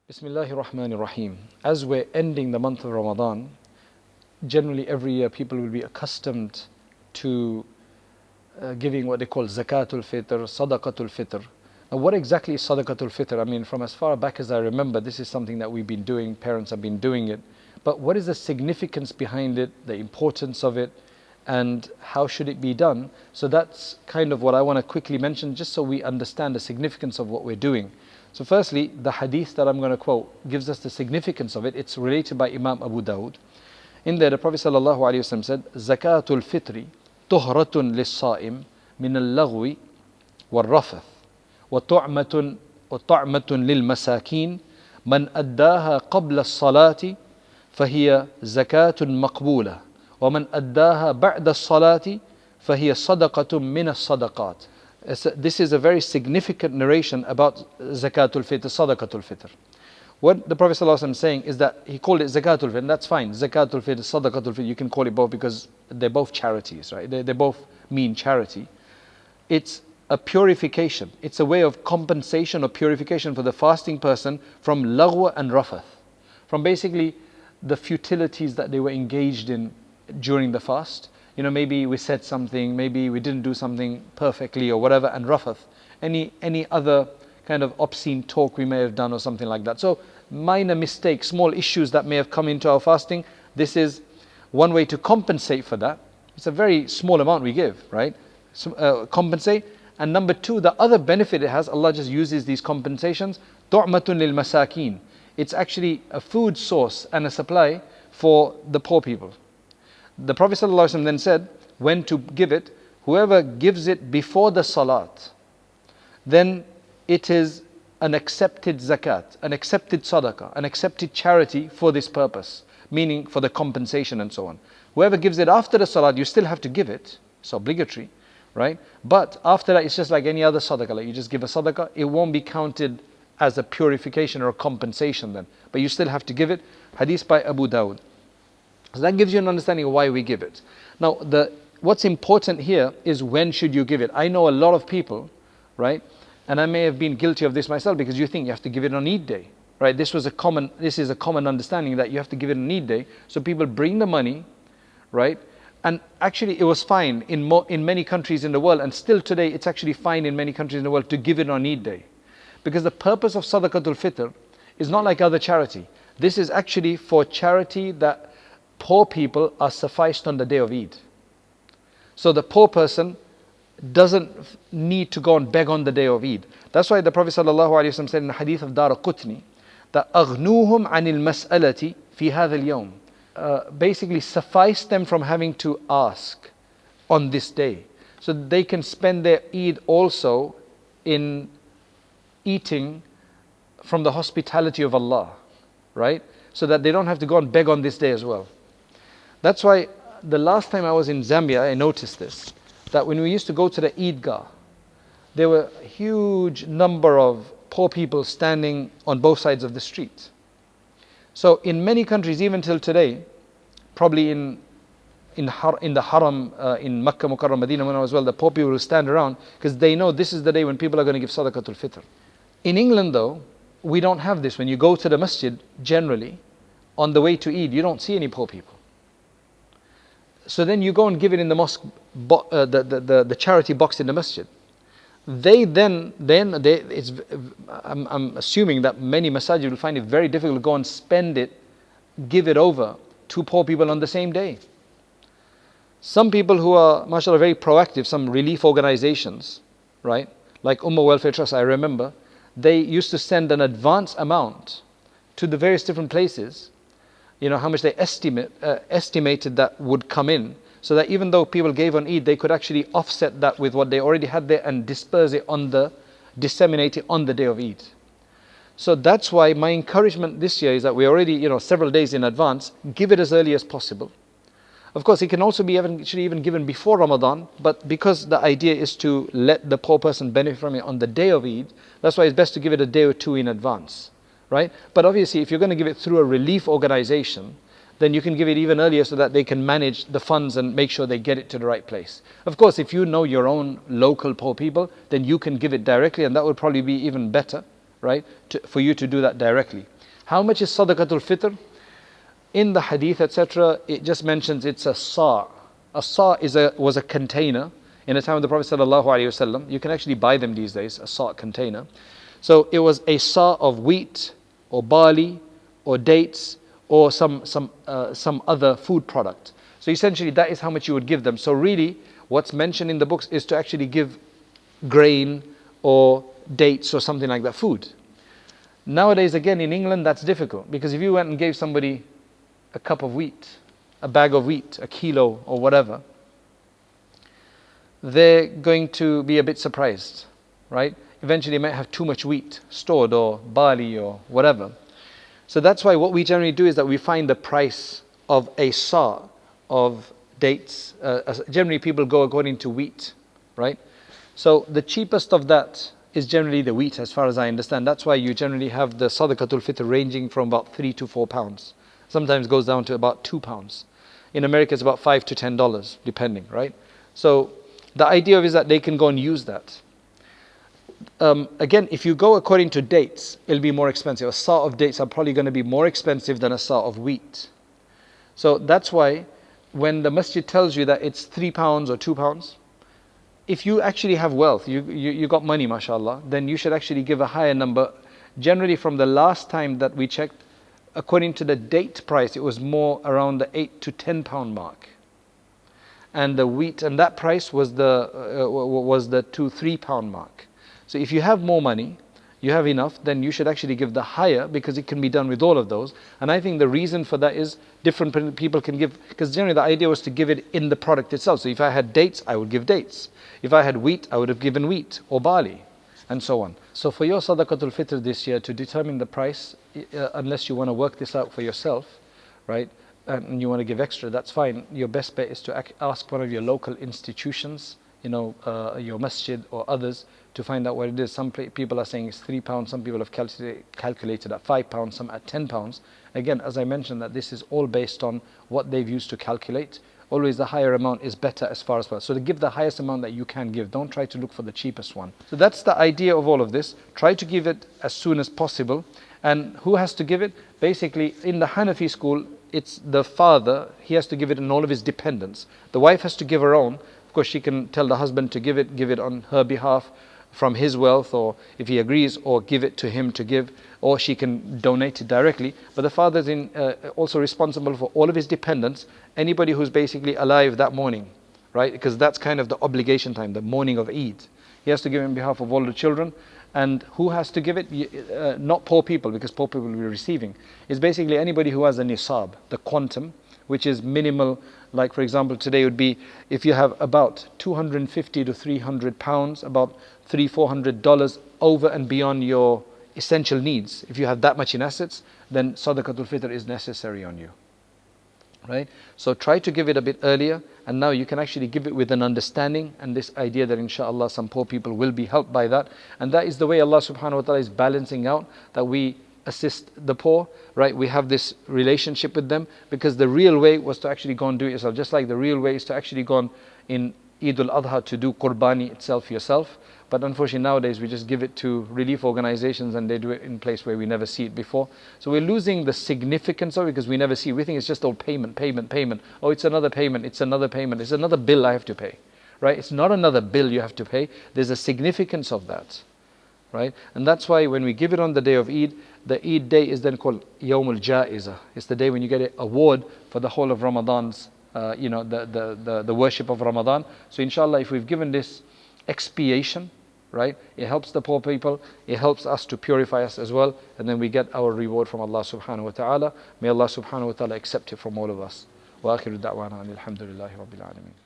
Bismillahir-Rahmanir-Rahim. As we're ending the month of Ramadan, generally every year people will be accustomed to giving what they call Zakat al-Fitr, Sadaqat al-Fitr. Now what exactly is Sadaqat al-Fitr? I mean, from as far back as I remember, this is something that we've been doing, parents have been doing it. But what is the significance behind it, the importance of it, and how should it be done? So that's kind of what I want to quickly mention, just so we understand the significance of what we're doing. So firstly, the hadith that I'm going to quote gives us the significance of it. It's related by Imam Abu Dawud. In there, the Prophet ﷺ said, Zakat al-Fitri tuhratun lis-sa'im min al-laghwi wal-rafath wa tu'matun lil-masakin man addaha qabla as-salati fahiya zakatun maqbula wa man addaha ba'da as-salati fahiya sadaqatun min as-sadaqat. This is a very significant narration about Zakat al-Fitr, Sadaqat al-Fitr. What the Prophet ﷺ is saying is that he called it Zakat al-Fitr, and that's fine. Zakat al-Fitr, Sadaqat al-Fitr, you can call it both because they're both charities, right? They both mean charity. It's a purification. It's a way of compensation or purification for the fasting person from laghwa and rafath, from basically the futilities that they were engaged in during the fast. You know, maybe we said something, maybe we didn't do something perfectly or whatever, and rafath, any other kind of obscene talk we may have done or something like that. So minor mistakes, small issues that may have come into our fasting, this is one way to compensate for that. It's a very small amount we give, right? So, compensate. And number two, the other benefit it has, Allah just uses these compensations, tu'matun lil masakin. It's actually a food source and a supply for the poor people. The Prophet ﷺ then said, when to give it, whoever gives it before the salat, then it is an accepted zakat, an accepted sadaqah, an accepted charity for this purpose, meaning for the compensation and so on. Whoever gives it after the salat, you still have to give it, it's obligatory, right? But after that, it's just like any other sadaqah, like you just give a sadaqah, it won't be counted as a purification or a compensation then, but you still have to give it. Hadith by Abu Dawud. So that gives you an understanding of why we give it. Now, what's important here is when should you give it. I know a lot of people, right? And I may have been guilty of this myself, because you think you have to give it on Eid day, right? This is a common understanding that you have to give it on Eid day. So people bring the money, right? And actually it was fine in many countries in the world, and still today it's actually fine in many countries in the world to give it on Eid day. Because the purpose of Sadaqat al-Fitr is not like other charity. This is actually for charity that poor people are sufficed on the day of Eid. So the poor person doesn't need to go and beg on the day of Eid. That's why the Prophet ﷺ said in the hadith of Daraqutni that أغنوهم عن المسألة في هذا اليوم. Basically suffice them from having to ask on this day, so that they can spend their Eid also in eating from the hospitality of Allah, right? So that they don't have to go and beg on this day as well. That's why the last time I was in Zambia, I noticed this, that when we used to go to the Eidgah, there were a huge number of poor people standing on both sides of the street. So in many countries, even till today, probably in the Haram, in Makkah, Mukarram, Medina, when I was well, the poor people will stand around because they know this is the day when people are going to give Sadaqat al-Fitr. In England though, we don't have this. When you go to the masjid, generally, on the way to Eid, you don't see any poor people. So then you go and give it in the mosque, the charity box in the masjid. I'm assuming that many masajid will find it very difficult to go and spend it, give it over to poor people on the same day. Some people who are, mashallah, very proactive, some relief organizations, right? Like Ummah Welfare Trust, I remember, they used to send an advance amount to the various different places. You know how much they estimated that would come in, so that even though people gave on Eid, they could actually offset that with what they already had there and disseminate it on the day of Eid. So that's why my encouragement this year is that we're already, several days in advance, give it as early as possible. Of course, it can also be even given before Ramadan, but because the idea is to let the poor person benefit from it on the day of Eid, that's why it's best to give it a day or two in advance. Right? But obviously, if you're going to give it through a relief organization, then you can give it even earlier so that they can manage the funds and make sure they get it to the right place. Of course, if you know your own local poor people, then you can give it directly, and that would probably be even better, right? For you to do that directly. How much is Sadaqat al-Fitr? In the hadith, etc., it just mentions it's a sa'. A sa' was a container in the time of the Prophet ﷺ. You can actually buy them these days, a sa' container. So it was a sa' of wheat or barley or dates or some other food product. So essentially that is how much you would give them. So really what's mentioned in the books is to actually give grain or dates or something like that, food. Nowadays again in England that's difficult, because if you went and gave somebody a cup of wheat, a bag of wheat, a kilo or whatever, they're going to be a bit surprised, right? Eventually they might have too much wheat stored or barley or whatever. So that's why what we generally do is that we find the price of a sa' of dates. Generally people go according to wheat, right? So the cheapest of that is generally the wheat, as far as I understand. That's why you generally have the Sadaqat al-Fitr ranging from about 3 to 4 pounds. Sometimes goes down to about 2 pounds. In America it's about $5 to $10 depending, right? So the idea is that they can go and use that. Again, if you go according to dates, it'll be more expensive. A sa' of dates are probably going to be more expensive than a sa' of wheat. So that's why when the masjid tells you that it's 3 pounds or 2 pounds, if you actually have wealth, you got money, mashallah, then you should actually give a higher number. Generally from the last time that we checked, according to the date price, it was more around the 8 to 10 pound mark. And the wheat, and that price was the 2 3 pound mark. So if you have more money, you have enough, then you should actually give the higher, because it can be done with all of those. And I think the reason for that is different people can give, because generally the idea was to give it in the product itself. So if I had dates, I would give dates. If I had wheat, I would have given wheat or barley, and so on. So for your Sadaqat al-Fitr this year, to determine the price, unless you want to work this out for yourself, right, and you want to give extra, that's fine. Your best bet is to ask one of your local institutions, your masjid or others, to find out what it is. Some people are saying it's 3 pounds, some people have calculated at 5 pounds, some at 10 pounds. Again, as I mentioned, that this is all based on what they've used to calculate. Always the higher amount is better as far as well. So to give the highest amount that you can give. Don't try to look for the cheapest one. So that's the idea of all of this. Try to give it as soon as possible. And who has to give it? Basically, in the Hanafi school, it's the father. He has to give it and all of his dependents. The wife has to give her own. Of course, she can tell the husband to give it on her behalf from his wealth, or if he agrees, or give it to him to give, or she can donate it directly. But the father is also responsible for all of his dependents, anybody who's basically alive that morning, right? Because that's kind of the obligation time, the morning of Eid. He has to give on behalf of all the children. And who has to give it? Not poor people, because poor people will be receiving. It's basically anybody who has a nisab, the quantum, which is minimal. Like for example, today would be, if you have about 250 to 300 pounds, about $300-400 over and beyond your essential needs. If you have that much in assets, then Sadaqat al-Fitr is necessary on you, right? So try to give it a bit earlier, and now you can actually give it with an understanding and this idea that inshallah some poor people will be helped by that. And that is the way Allah subhanahu wa ta'ala is balancing out, that we assist the poor, right? We have this relationship with them, because the real way was to actually go and do it yourself. Just like the real way is to actually go on in Eid al-Adha to do qurbani itself yourself. But unfortunately nowadays we just give it to relief organizations, and they do it in a place where we never see it before. So we're losing the significance of it, because we never see it. We think it's just all payment. Oh, it's another payment, it's another payment, it's another bill I have to pay, right? It's not another bill you have to pay. There's a significance of that, right? And that's why when we give it on the day of Eid, the Eid day is then called Yawm al-Ja'iza. It's the day when you get an award for the whole of Ramadan's, the worship of Ramadan. So inshallah, if we've given this expiation, right, it helps the poor people, it helps us to purify us as well, and then we get our reward from Allah subhanahu wa ta'ala. May Allah subhanahu wa ta'ala accept it from all of us. Wa akhiru da'wana alhamdulillahi rabbil alameen.